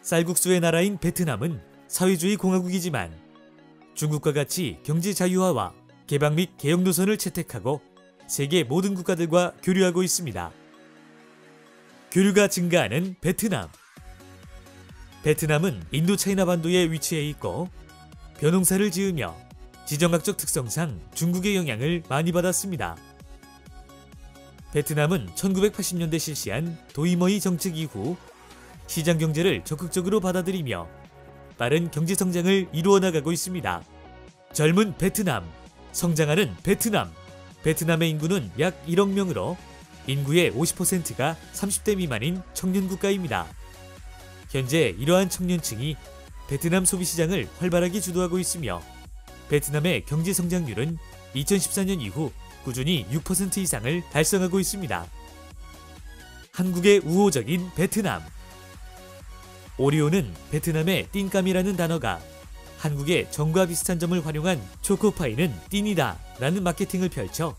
쌀국수의 나라인 베트남은 사회주의 공화국이지만 중국과 같이 경제 자유화와 개방 및 개혁 노선을 채택하고 세계 모든 국가들과 교류하고 있습니다. 교류가 증가하는 베트남. 베트남은 인도차이나 반도에 위치해 있고 벼농사를 지으며 지정학적 특성상 중국의 영향을 많이 받았습니다. 베트남은 1980년대 실시한 도이머이 정책 이후 시장 경제를 적극적으로 받아들이며 빠른 경제 성장을 이루어 나가고 있습니다. 젊은 베트남, 성장하는 베트남. 베트남의 인구는 약 1억 명으로 인구의 50%가 30대 미만인 청년 국가입니다. 현재 이러한 청년층이 베트남 소비시장을 활발하게 주도하고 있으며 베트남의 경제 성장률은 2014년 이후 꾸준히 6% 이상을 달성하고 있습니다. 한국의 우호적인 베트남. 오리오는 베트남의 띵감이라는 단어가 한국의 정과 비슷한 점을 활용한 초코파이는 띵이다 라는 마케팅을 펼쳐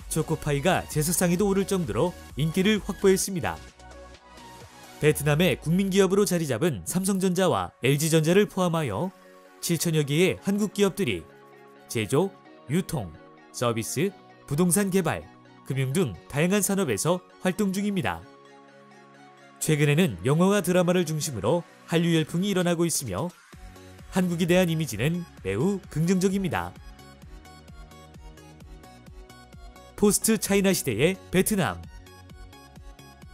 초코파이가 제석상에도 오를 정도로 인기를 확보했습니다. 베트남의 국민기업으로 자리잡은 삼성전자와 LG전자를 포함하여 7천여 개의 한국 기업들이 제조, 유통, 서비스, 부동산 개발, 금융 등 다양한 산업에서 활동 중입니다. 최근에는 영화와 드라마를 중심으로 한류 열풍이 일어나고 있으며 한국에 대한 이미지는 매우 긍정적입니다. 포스트 차이나 시대의 베트남.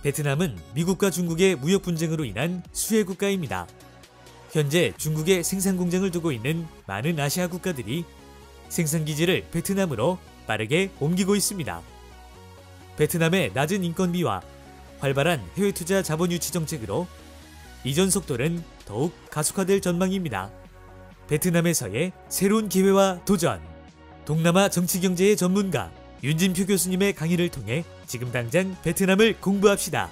베트남은 미국과 중국의 무역 분쟁으로 인한 수혜 국가입니다. 현재 중국에 생산 공장을 두고 있는 많은 아시아 국가들이 생산 기지를 베트남으로 빠르게 옮기고 있습니다. 베트남의 낮은 인건비와 활발한 해외 투자 자본 유치 정책으로 이전 속도는 더욱 가속화될 전망입니다. 베트남에서의 새로운 기회와 도전. 동남아 정치 경제의 전문가 윤진표 교수님의 강의를 통해 지금 당장 베트남을 공부합시다.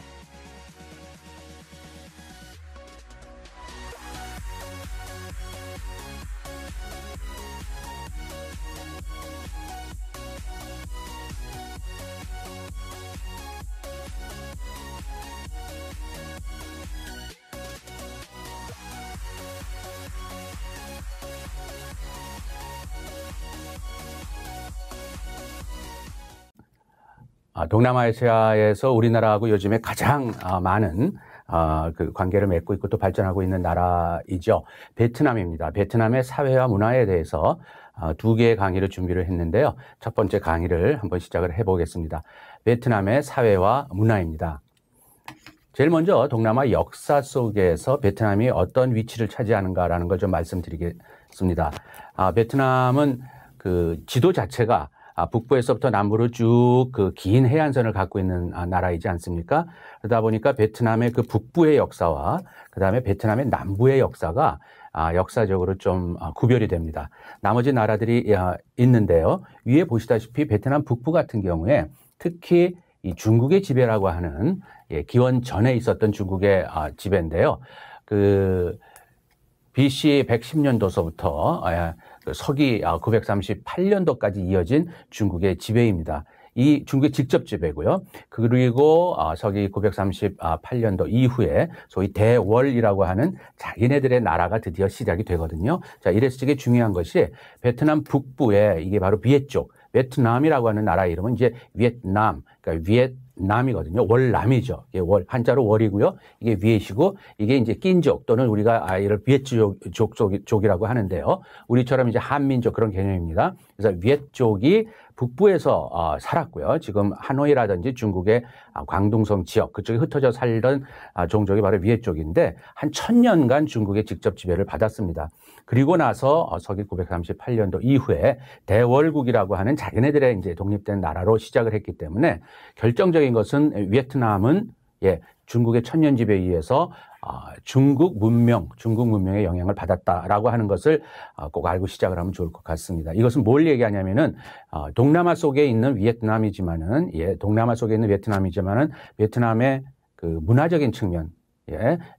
동남아시아에서 우리나라하고 요즘에 가장 많은 그 관계를 맺고 있고 또 발전하고 있는 나라이죠. 베트남입니다. 베트남의 사회와 문화에 대해서 두 개의 강의를 준비를 했는데요. 첫 번째 강의를 한번 시작을 해보겠습니다. 베트남의 사회와 문화입니다. 제일 먼저 동남아 역사 속에서 베트남이 어떤 위치를 차지하는가라는 걸 좀 말씀드리겠습니다. 베트남은 그 지도 자체가 북부에서부터 남부로 쭉 그 긴 해안선을 갖고 있는 나라이지 않습니까? 그러다 보니까 베트남의 그 북부의 역사와 그 다음에 베트남의 남부의 역사가 역사적으로 좀 구별이 됩니다. 나머지 나라들이 있는데요. 위에 보시다시피 베트남 북부 같은 경우에 특히 이 중국의 지배라고 하는 기원 전에 있었던 중국의 지배인데요. 그 BC 110년도서부터 서기 938년도까지 이어진 중국의 지배입니다. 이 중국의 직접 지배고요. 그리고 서기 938년도 이후에 소위 대월이라고 하는 자기네들의 나라가 드디어 시작이 되거든요. 자, 이래서 되게 중요한 것이 베트남 북부에 이게 바로 비엣족, 베트남이라고 하는 나라 이름은 이제 비엣남, 그러니까 비엣남이거든요. 월남이죠. 이게 한자로 월이고요. 이게 비엣이고 이게 이제 낀족 또는 우리가 이를 비엣족이라고 하는데요. 우리처럼 이제 한민족 그런 개념입니다. 그래서 비엣족이 북부에서 살았고요. 지금 하노이라든지 중국의 광둥성 지역 그쪽에 흩어져 살던 종족이 바로 비엣족인데 한 1000년간 중국의 직접 지배를 받았습니다. 그리고 나서 서기 938년도 이후에 대월국이라고 하는 자기네들의 이제 독립된 나라로 시작을 했기 때문에 결정적인 것은 베트남은 중국의 천년 지배에 의해서 중국 문명의 영향을 받았다라고 하는 것을 꼭 알고 시작을 하면 좋을 것 같습니다. 이것은 뭘 얘기하냐면은 동남아 속에 있는 베트남이지만은 동남아 속에 있는 베트남이지만은 베트남의 그 문화적인 측면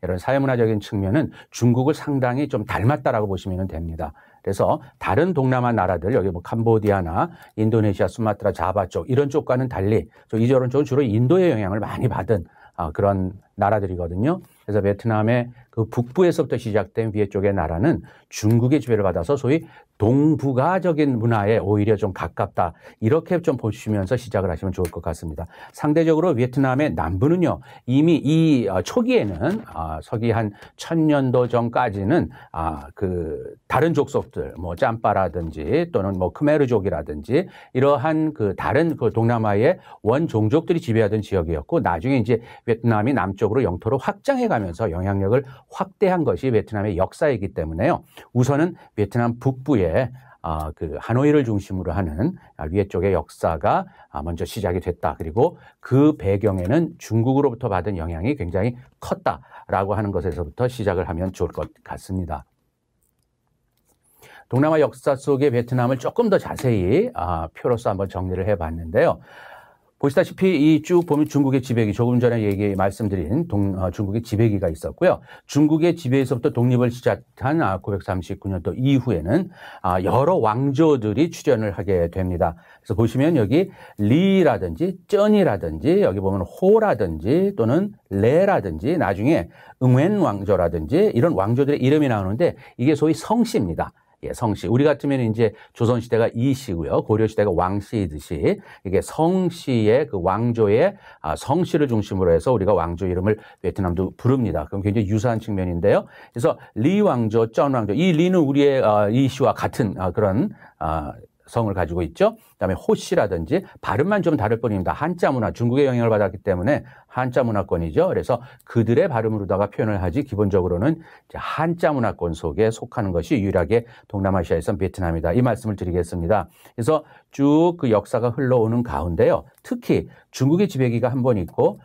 이런 사회문화적인 측면은 중국을 상당히 좀 닮았다라고 보시면 됩니다. 그래서 다른 동남아 나라들 여기 뭐 캄보디아나 인도네시아, 수마트라, 자바 쪽 이런 쪽과는 달리 이런 쪽은 주로 인도의 영향을 많이 받은 그런 나라들이거든요. 그래서 베트남의 그 북부에서부터 시작된 위에 쪽의 나라는 중국의 지배를 받아서 소위 동북아적인 문화에 오히려 좀 가깝다. 이렇게 좀 보시면서 시작을 하시면 좋을 것 같습니다. 상대적으로 베트남의 남부는요, 이미 이 초기에는 서기 한 1000년도 전까지는 그 다른 족속들, 뭐 짬바라든지 또는 뭐 크메르족이라든지 이러한 그 다른 그 동남아의 원종족들이 지배하던 지역이었고, 나중에 이제 베트남이 남쪽으로 영토를 확장해 가면서 영향력을 확대한 것이 베트남의 역사이기 때문에요. 우선은 베트남 북부에 그 하노이를 중심으로 하는 위에 쪽의 역사가 먼저 시작이 됐다. 그리고 그 배경에는 중국으로부터 받은 영향이 굉장히 컸다라고 하는 것에서부터 시작을 하면 좋을 것 같습니다. 동남아 역사 속의 베트남을 조금 더 자세히 표로서 한번 정리를 해봤는데요. 보시다시피 이 쭉 보면 중국의 지배기, 조금 전에 말씀드린 중국의 지배기가 있었고요. 중국의 지배에서부터 독립을 시작한 939년도 이후에는 여러 왕조들이 출현을 하게 됩니다. 그래서 보시면 여기 리라든지 쩐이라든지 여기 보면 호라든지 또는 레라든지 나중에 응웬 왕조라든지 이런 왕조들의 이름이 나오는데 이게 소위 성씨입니다. 예, 성씨. 우리 같으면 이제 조선시대가 이씨고요. 고려시대가 왕씨이듯이 이게 성씨의 그 왕조의 성씨를 중심으로 해서 우리가 왕조 이름을 베트남도 부릅니다. 그럼 굉장히 유사한 측면인데요. 그래서 리 왕조, 쩐 왕조. 이 리는 우리의 이씨와 같은 그런 성을 가지고 있죠. 그다음에 호씨라든지 발음만 좀 다를 뿐입니다. 한자 문화, 중국의 영향을 받았기 때문에 한자 문화권이죠. 그래서 그들의 발음으로다가 표현을 하지 기본적으로는 한자 문화권 속에 속하는 것이 유일하게 동남아시아에선 베트남이다. 이 말씀을 드리겠습니다. 그래서 쭉 그 역사가 흘러오는 가운데요. 특히 중국의 지배기가 한 번 있고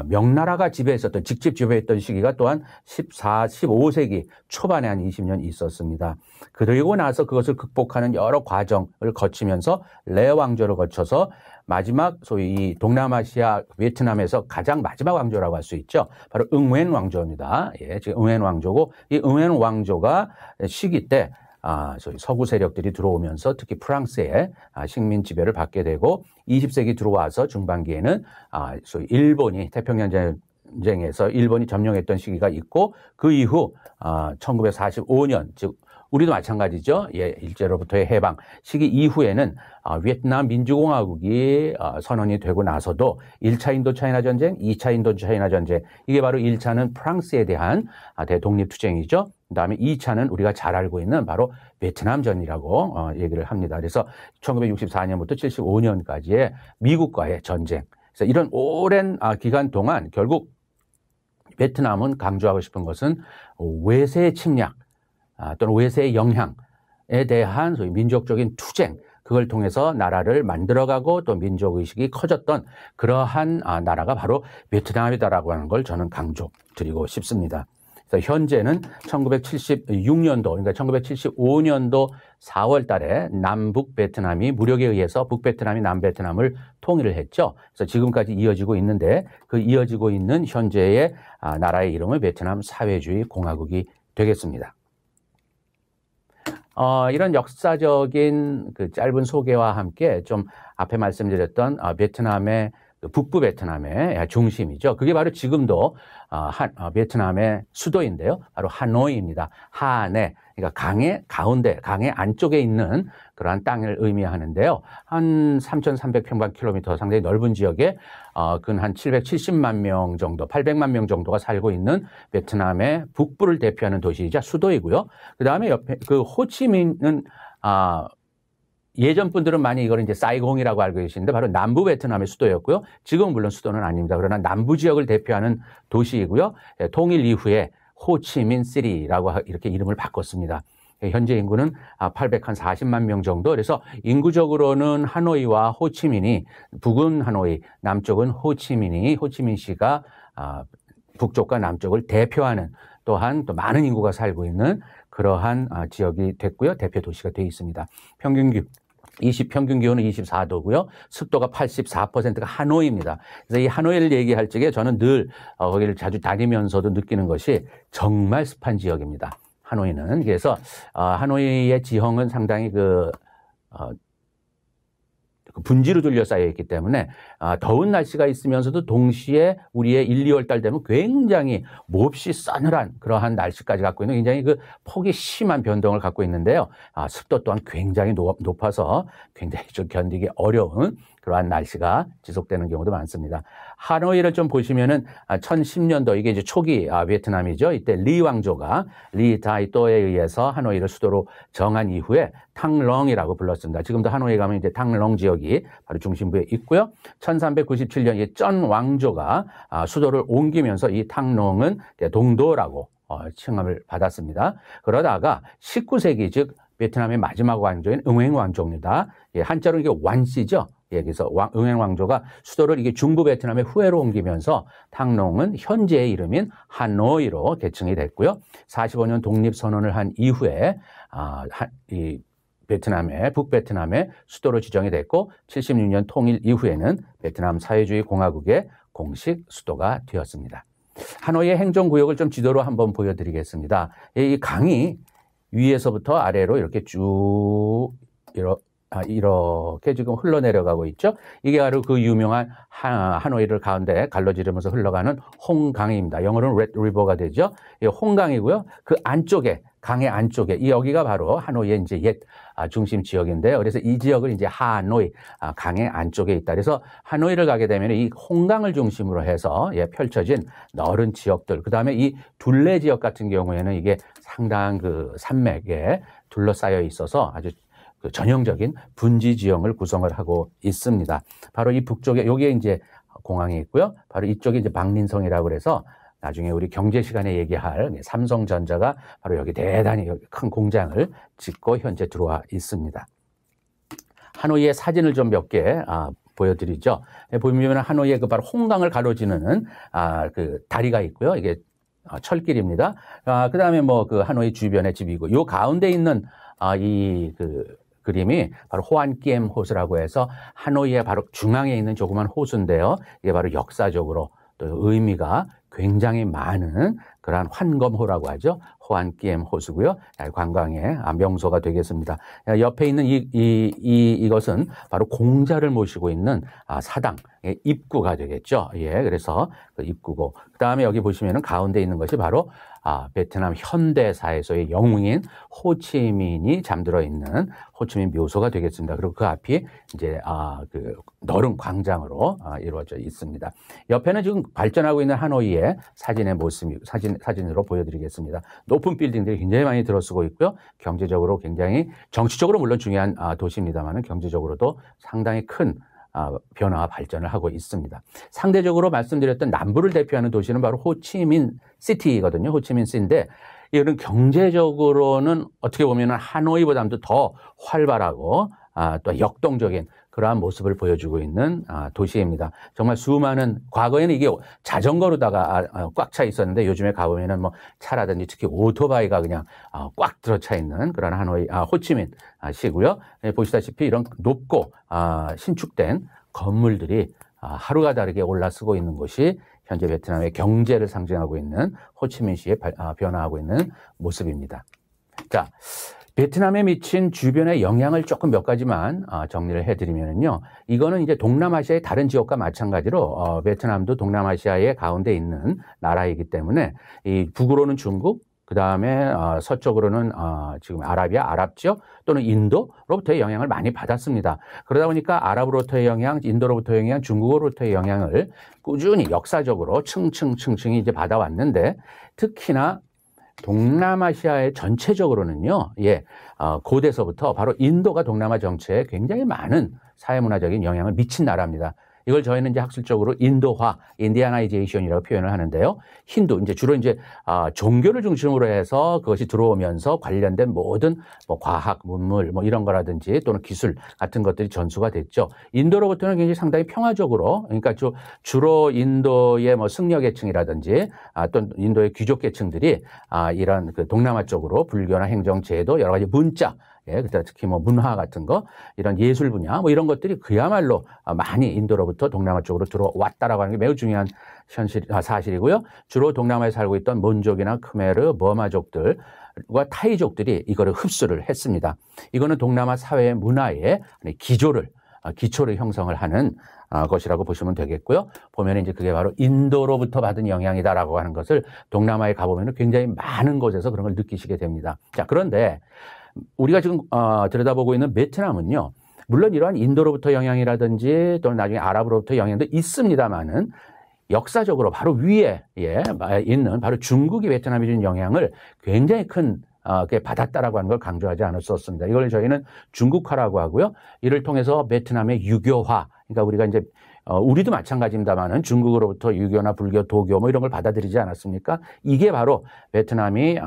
명나라가 지배했었던, 직접 지배했던 시기가 또한 15세기 초반에 한 20년 있었습니다. 그리고 나서 그것을 극복하는 여러 과정을 거치면서 레 왕조를 거쳐서 마지막 소위 이 동남아시아 베트남에서 가장 마지막 왕조라고 할 수 있죠. 바로 응웬 왕조입니다. 예, 지금 응웬 왕조고 이 응웬 왕조가 시기 때 소위 서구 세력들이 들어오면서 특히 프랑스의 식민 지배를 받게 되고 20세기 들어와서 중반기에는 소위 일본이 태평양 전쟁에서 일본이 점령했던 시기가 있고 그 이후 1945년 즉 우리도 마찬가지죠. 예, 일제로부터의 해방 시기 이후에는 베트남 민주공화국이 선언이 되고 나서도 1차 인도차이나 전쟁, 2차 인도차이나 전쟁 이게 바로 1차는 프랑스에 대한 대독립투쟁이죠. 그다음에 2차는 우리가 잘 알고 있는 바로 베트남전이라고 얘기를 합니다. 그래서 1964년부터 75년까지의 미국과의 전쟁. 그래서 이런 오랜 기간 동안 결국 베트남은 강조하고 싶은 것은 외세의 침략 또는 외세의 영향에 대한 소위 민족적인 투쟁, 그걸 통해서 나라를 만들어가고 또 민족의식이 커졌던 그러한 나라가 바로 베트남이다라고 하는 걸 저는 강조드리고 싶습니다. 그래서 현재는 1976년도, 그러니까 1975년도 4월 달에 남북 베트남이 무력에 의해서 북베트남이 남베트남을 통일을 했죠. 그래서 지금까지 이어지고 있는데 그 이어지고 있는 현재의 나라의 이름은 베트남 사회주의 공화국이 되겠습니다. 이런 역사적인 그 짧은 소개와 함께 좀 앞에 말씀드렸던 베트남의 북부 베트남의 중심이죠. 그게 바로 지금도 베트남의 수도인데요. 바로 하노이입니다. 하내, 그러니까 강의 가운데, 강의 안쪽에 있는 그러한 땅을 의미하는데요. 한 3,300평방킬로미터 상당히 넓은 지역에 근 한 770만 명 정도, 800만 명 정도가 살고 있는 베트남의 북부를 대표하는 도시이자 수도이고요. 그 다음에 옆에 그 호치민은 예전 분들은 많이 이걸 이제 사이공이라고 알고 계시는데 바로 남부 베트남의 수도였고요. 지금은 물론 수도는 아닙니다. 그러나 남부 지역을 대표하는 도시이고요. 통일 이후에 호치민시리라고 이렇게 이름을 바꿨습니다. 현재 인구는 840만 명 정도. 그래서 인구적으로는 하노이와 호치민이 북은 하노이, 남쪽은 호치민시가 북쪽과 남쪽을 대표하는 또한 또 많은 인구가 살고 있는 그러한 지역이 됐고요. 대표 도시가 되어 있습니다. 평균 기온은 24도고요. 습도가 84%가 하노이입니다. 그래서 이 하노이를 얘기할 적에 저는 늘 거기를 자주 다니면서도 느끼는 것이 정말 습한 지역입니다. 하노이는. 그래서 하노이의 지형은 상당히 분지로 둘러싸여 있기 때문에 더운 날씨가 있으면서도 동시에 우리의 1, 2월 달 되면 굉장히 몹시 서늘한 그러한 날씨까지 갖고 있는 굉장히 그 폭이 심한 변동을 갖고 있는데요. 습도 또한 굉장히 높아서 굉장히 좀 견디기 어려운 그러한 날씨가 지속되는 경우도 많습니다. 하노이를 좀 보시면은 1010년도 이게 이제 초기 베트남이죠. 이때 리 왕조가 리 다이또에 의해서 하노이를 수도로 정한 이후에 탕렁이라고 불렀습니다. 지금도 하노이 가면 이제 탕렁 지역이 바로 중심부에 있고요. 1397년 쩐 왕조가 수도를 옮기면서 이 탕렁은 동도라고 칭함을 받았습니다. 그러다가 19세기 즉 베트남의 마지막 왕조인 응행 왕조입니다. 한자로 이게 완씨죠. 그래서 응행 왕조가 수도를 이게 중부 베트남의 후에로 옮기면서 탕농은 현재의 이름인 하노이로 개칭이 됐고요. 45년 독립선언을 한 이후에 이 북베트남의 수도로 지정이 됐고 76년 통일 이후에는 베트남 사회주의 공화국의 공식 수도가 되었습니다. 하노이의 행정구역을 좀 지도로 한번 보여드리겠습니다. 이 강이 위에서부터 아래로 이렇게 쭉 이렇게 지금 흘러내려가고 있죠. 이게 바로 그 유명한 하노이를 가운데 갈라지르면서 흘러가는 홍강입니다. 영어로는 레드 리버가 되죠. 이 홍강이고요. 그 안쪽에 강의 안쪽에 여기가 바로 하노이의 이제 옛 중심 지역인데요. 그래서 이 지역을 이제 하노이 강의 안쪽에 있다. 그래서 하노이를 가게 되면 이 홍강을 중심으로 해서 펼쳐진 넓은 지역들. 그다음에 이 둘레 지역 같은 경우에는 이게 상당한 그 산맥에 둘러싸여 있어서 아주 전형적인 분지 지형을 구성을 하고 있습니다. 바로 이 북쪽에 여기에 이제 공항이 있고요. 바로 이쪽이 이제 박린성이라고 그래서 나중에 우리 경제 시간에 얘기할 삼성전자가 바로 여기 대단히 큰 공장을 짓고 현재 들어와 있습니다. 하노이의 사진을 좀 몇 개 보여드리죠. 보시면 하노이의 그 바로 홍강을 가로지르는 그 다리가 있고요. 이게 철길입니다. 그 다음에 뭐 그 하노이 주변의 집이고 요 가운데 있는 이 그림이 바로 호안끼엠 호수라고 해서 하노이의 바로 중앙에 있는 조그만 호수인데요. 이게 바로 역사적으로 또 의미가 굉장히 많은 그러한 환검호라고 하죠. 호안끼엠 호수고요. 관광의 명소가 되겠습니다. 옆에 있는 이것은 바로 공자를 모시고 있는 사당의 입구가 되겠죠. 그래서 그 입구고. 그 다음에 여기 보시면은 가운데 있는 것이 바로 베트남 현대사에서의 영웅인 호치민이 잠들어 있는 호치민 묘소가 되겠습니다. 그리고 그 앞이 이제 그 넓은 광장으로 이루어져 있습니다. 옆에는 지금 발전하고 있는 하노이의 사진의 모습, 사진으로 보여드리겠습니다. 높은 빌딩들이 굉장히 많이 들어서고 있고요. 경제적으로 굉장히 정치적으로 물론 중요한 도시입니다만 경제적으로도 상당히 큰 변화와 발전을 하고 있습니다. 상대적으로 말씀드렸던 남부를 대표하는 도시는 바로 호치민 시티거든요. 호치민 시티인데 이거는 경제적으로는 어떻게 보면 하노이보다도 더 활발하고 또 역동적인 그러한 모습을 보여주고 있는 도시입니다. 정말 수많은 과거에는 이게 자전거로다가 꽉 차 있었는데 요즘에 가보면은 뭐 차라든지 특히 오토바이가 그냥 꽉 들어차 있는 그런 하노이 호치민 시고요. 보시다시피 이런 높고 신축된 건물들이 하루가 다르게 올라서고 있는 곳이 현재 베트남의 경제를 상징하고 있는 호치민시에 변화하고 있는 모습입니다. 자. 베트남에 미친 주변의 영향을 조금 몇 가지만 정리를 해드리면요. 이거는 이제 동남아시아의 다른 지역과 마찬가지로 베트남도 동남아시아의 가운데 있는 나라이기 때문에 이 북으로는 중국, 그 다음에 서쪽으로는 지금 아라비아, 아랍 지역 또는 인도로부터의 영향을 많이 받았습니다. 그러다 보니까 아랍으로부터의 영향, 인도로부터의 영향, 중국으로부터의 영향을 꾸준히 역사적으로 층층층층이 이제 받아왔는데 특히나 동남아시아의 전체적으로는요, 고대서부터 바로 인도가 동남아 정치에 굉장히 많은 사회문화적인 영향을 미친 나라입니다. 이걸 저희는 이제 학술적으로 인도화, 인디아나이제이션이라고 표현을 하는데요. 힌두, 이제 주로 이제, 종교를 중심으로 해서 그것이 들어오면서 관련된 모든 뭐 과학, 문물, 뭐 이런 거라든지 또는 기술 같은 것들이 전수가 됐죠. 인도로부터는 굉장히 상당히 평화적으로, 그러니까 주로 인도의 뭐 승려계층이라든지, 또 인도의 귀족계층들이, 이런 그 동남아 쪽으로 불교나 행정, 제도, 여러 가지 문자, 특히 뭐 문화 같은 거, 이런 예술 분야, 뭐 이런 것들이 그야말로 많이 인도로부터 동남아 쪽으로 들어왔다라고 하는 게 매우 중요한 사실이고요. 주로 동남아에 살고 있던 몬족이나 크메르, 버마족들과 타이족들이 이거를 흡수를 했습니다. 이거는 동남아 사회의 문화의 기조를 기초를 형성을 하는 것이라고 보시면 되겠고요. 보면 이제 그게 바로 인도로부터 받은 영향이다라고 하는 것을 동남아에 가보면 굉장히 많은 곳에서 그런 걸 느끼시게 됩니다. 자, 그런데 우리가 지금 들여다보고 있는 베트남은요. 물론 이러한 인도로부터 영향이라든지 또는 나중에 아랍으로부터 영향도 있습니다만은 역사적으로 바로 위에 있는 바로 중국이 베트남에 준 영향을 굉장히 큰 받았다라고 하는 걸 강조하지 않을 수 없습니다. 이걸 저희는 중국화라고 하고요. 이를 통해서 베트남의 유교화, 그러니까 우리가 이제 우리도 마찬가지입니다만은 중국으로부터 유교나 불교, 도교 뭐 이런 걸 받아들이지 않았습니까? 이게 바로 베트남이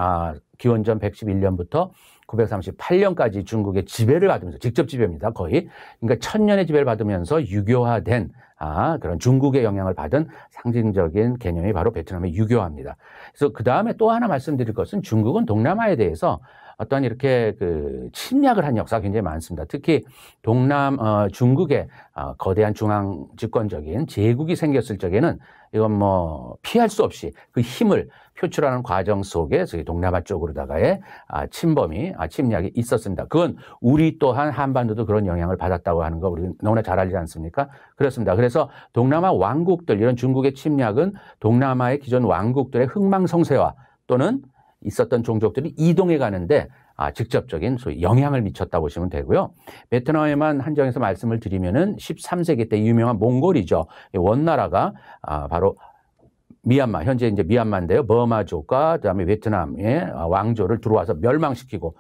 기원전 111년부터 938년까지 중국의 지배를 받으면서, 직접 지배입니다, 거의. 그러니까 1000년의 지배를 받으면서 유교화된 그런 중국의 영향을 받은 상징적인 개념이 바로 베트남의 유교화입니다. 그래서 그 다음에 또 하나 말씀드릴 것은 중국은 동남아에 대해서 어떤 이렇게 침략을 한 역사가 굉장히 많습니다. 특히 중국의 거대한 중앙 집권적인 제국이 생겼을 적에는 이건 뭐 피할 수 없이 그 힘을 표출하는 과정 속에 저희 동남아 쪽으로다가의 침략이 있었습니다. 그건 우리 또한 한반도도 그런 영향을 받았다고 하는 거 우리 너무나 잘 알지 않습니까? 그렇습니다. 그래서 동남아 왕국들, 이런 중국의 침략은 동남아의 기존 왕국들의 흥망성쇠와 또는 있었던 종족들이 이동해 가는데 직접적인 소위 영향을 미쳤다 보시면 되고요. 베트남에만 한정해서 말씀을 드리면은 13세기 때 유명한 몽골이죠. 원나라가 바로 미얀마, 현재 이제 미얀마인데요. 버마족과 그다음에 베트남의 왕조를 들어와서 멸망시키고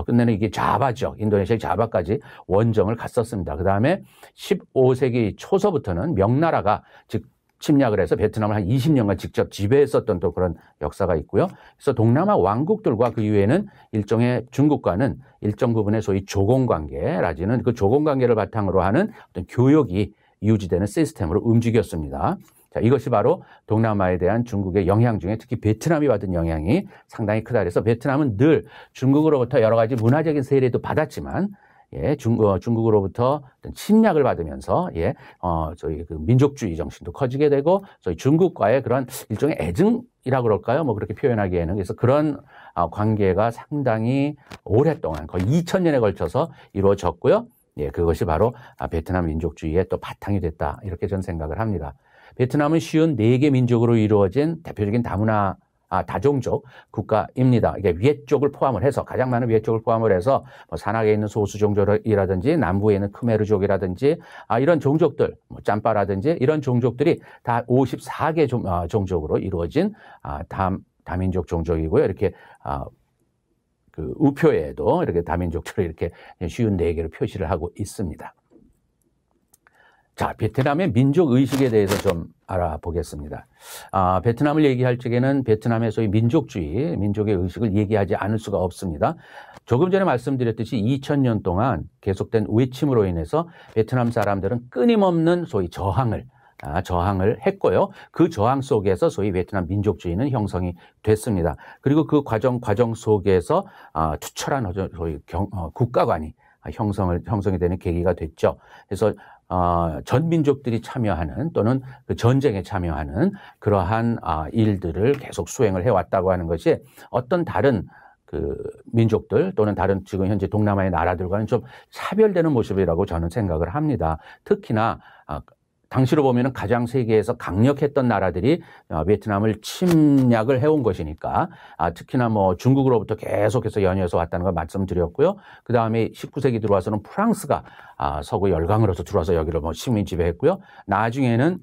끝내는 이게 자바죠. 인도네시아의 자바까지 원정을 갔었습니다. 그다음에 15세기 초서부터는 명나라가 즉 침략을 해서 베트남을 한 20년간 직접 지배했었던 또 그런 역사가 있고요. 그래서 동남아 왕국들과 그 이후에는 일종의 중국과는 일정 부분의 소위 조공관계라지는 그 조공관계를 바탕으로 하는 어떤 교역이 유지되는 시스템으로 움직였습니다. 자, 이것이 바로 동남아에 대한 중국의 영향 중에 특히 베트남이 받은 영향이 상당히 크다. 그래서 베트남은 늘 중국으로부터 여러 가지 문화적인 세례도 받았지만 중국으로부터 어떤 침략을 받으면서 저희 그 민족주의 정신도 커지게 되고 저희 중국과의 그런 일종의 애증이라고 그럴까요? 뭐 그렇게 표현하기에는 그래서 그런 관계가 상당히 오랫동안 거의 2000년에 걸쳐서 이루어졌고요. 그것이 바로 베트남 민족주의의 또 바탕이 됐다. 이렇게 저는 생각을 합니다. 베트남은 쉬운 4개 민족으로 이루어진 대표적인 다종족 국가입니다. 이게 위에 쪽을 포함을 해서 가장 많은 위에 쪽을 포함을 해서 뭐 산악에 있는 소수 종족이라든지 남부에 있는 크메르족이라든지 이런 종족들, 뭐 짬바라든지 이런 종족들이 다 54개 종족으로 이루어진 다민족 종족이고요. 이렇게 그 우표에도 이렇게 다민족들을 이렇게 쉬운 4개로 표시를 하고 있습니다. 자, 베트남의 민족 의식에 대해서 좀 알아보겠습니다. 베트남을 얘기할 적에는 베트남의 소위 민족주의, 민족의 의식을 얘기하지 않을 수가 없습니다. 조금 전에 말씀드렸듯이 2000년 동안 계속된 외침으로 인해서 베트남 사람들은 끊임없는 소위 저항을 했고요. 그 저항 속에서 소위 베트남 민족주의는 형성이 됐습니다. 그리고 그 과정 속에서 투철한 소위 국가관이 형성이 되는 계기가 됐죠. 그래서 전 민족들이 참여하는 또는 그 전쟁에 참여하는 그러한 일들을 계속 수행을 해왔다고 하는 것이 어떤 다른 그 민족들 또는 다른 지금 현재 동남아의 나라들과는 좀 차별되는 모습이라고 저는 생각을 합니다. 특히나 당시로 보면은 가장 세계에서 강력했던 나라들이 베트남을 침략을 해온 것이니까 특히나 뭐 중국으로부터 계속해서 연이어서 왔다는 걸 말씀드렸고요. 그 다음에 19세기 들어와서는 프랑스가 서구 열강으로서 들어와서 여기를 뭐 식민 지배했고요. 나중에는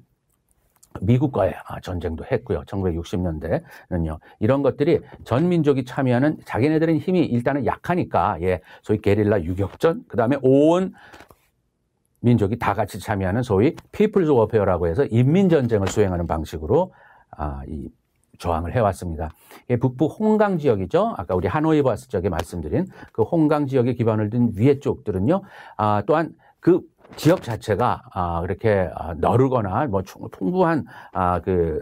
미국과의 전쟁도 했고요. 1960년대는요. 이런 것들이 전 민족이 참여하는 자기네들은 힘이 일단은 약하니까 소위 게릴라 유격전, 그 다음에 온 민족이 다 같이 참여하는 소위 피플즈 워페어라고 해서 인민전쟁을 수행하는 방식으로 이 저항을 해왔습니다. 북부 홍강 지역이죠. 아까 우리 하노이 봤을 적에 말씀드린 그 홍강 지역에 기반을 둔 위에 쪽들은요. 또한 그 지역 자체가 그렇게 너르거나 뭐 풍부한 그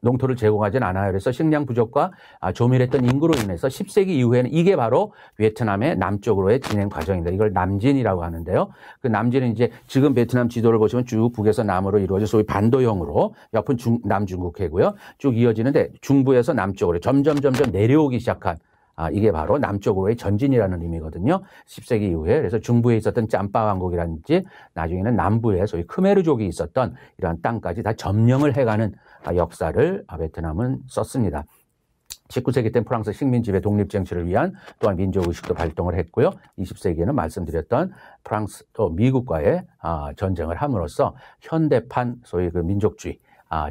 농토를 제공하진 않아요. 그래서 식량 부족과 조밀했던 인구로 인해서 10세기 이후에는 이게 바로 베트남의 남쪽으로의 진행 과정입니다. 이걸 남진이라고 하는데요. 그 남진은 이제 지금 베트남 지도를 보시면 쭉 북에서 남으로 이루어져 소위 반도형으로 옆은 남중국해고요. 쭉 이어지는데 중부에서 남쪽으로 점점 내려오기 시작한 이게 바로 남쪽으로의 전진이라는 의미거든요. 10세기 이후에. 그래서 중부에 있었던 짬바 왕국이라든지 나중에는 남부에 소위 크메르족이 있었던 이러한 땅까지 다 점령을 해가는 역사를 베트남은 썼습니다. 19세기 때 프랑스 식민지배 독립정치를 위한 또한 민족의식도 발동을 했고요. 20세기에는 말씀드렸던 프랑스 또 미국과의 전쟁을 함으로써 현대판 소위 그 민족주의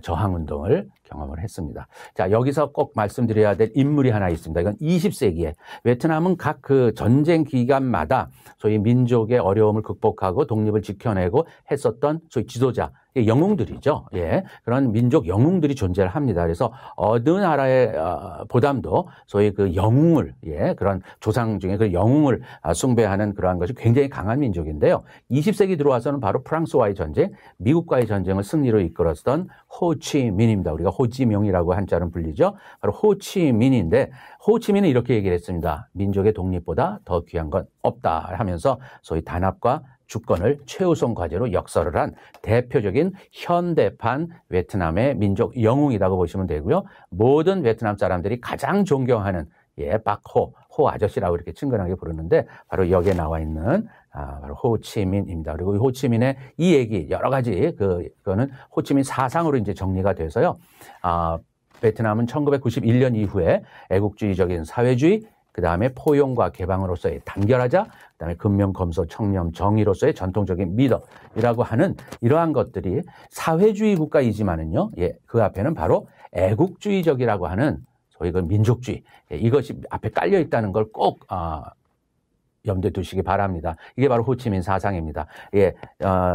저항운동을 경험을 했습니다. 자, 여기서 꼭 말씀드려야 될 인물이 하나 있습니다. 이건 20세기에 베트남은 각 그 전쟁 기간마다 소위 민족의 어려움을 극복하고 독립을 지켜내고 했었던 소위 지도자, 영웅들이죠. 예, 그런 민족 영웅들이 존재를 합니다. 그래서 어느 나라의 보담도 소위 그 영웅을, 예, 그런 조상 중에 그 영웅을 숭배하는 그러한 것이 굉장히 강한 민족인데요. 20세기 들어와서는 바로 프랑스와의 전쟁, 미국과의 전쟁을 승리로 이끌었던 호치민입니다. 우리가 호지명이라고 한자는 불리죠. 바로 호치민인데, 호치민은 이렇게 얘기를 했습니다. 민족의 독립보다 더 귀한 건 없다 하면서 소위 단합과 주권을 최우선 과제로 역설을 한 대표적인 현대판 베트남의 민족 영웅이라고 보시면 되고요. 모든 베트남 사람들이 가장 존경하는 박호, 호 아저씨라고 이렇게 친근하게 부르는데 바로 여기에 나와 있는 바로 호치민입니다. 그리고 호치민의 이 얘기 여러 가지 그거는 호치민 사상으로 이제 정리가 돼서요. 베트남은 1991년 이후에 애국주의적인 사회주의, 그 다음에 포용과 개방으로서의 단결하자, 그 다음에 근면, 검소, 청렴, 정의로서의 전통적인 미덕이라고 하는 이러한 것들이 사회주의 국가이지만은요, 그 앞에는 바로 애국주의적이라고 하는 소위 그 민족주의, 이것이 앞에 깔려 있다는 걸 꼭 염두에 두시기 바랍니다. 이게 바로 호치민 사상입니다.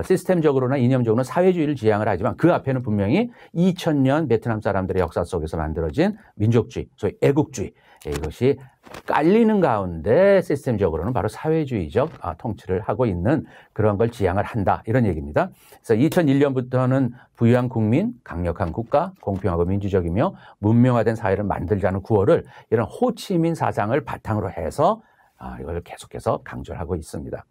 시스템적으로나 이념적으로는 사회주의를 지향을 하지만 그 앞에는 분명히 2000년 베트남 사람들의 역사 속에서 만들어진 민족주의, 소위 애국주의, 이것이 깔리는 가운데 시스템적으로는 바로 사회주의적 통치를 하고 있는 그런 걸 지향을 한다. 이런 얘기입니다. 그래서 2001년부터는 부유한 국민, 강력한 국가, 공평하고 민주적이며 문명화된 사회를 만들자는 구호를 이런 호치민 사상을 바탕으로 해서 이걸 계속해서 강조를 하고 있습니다.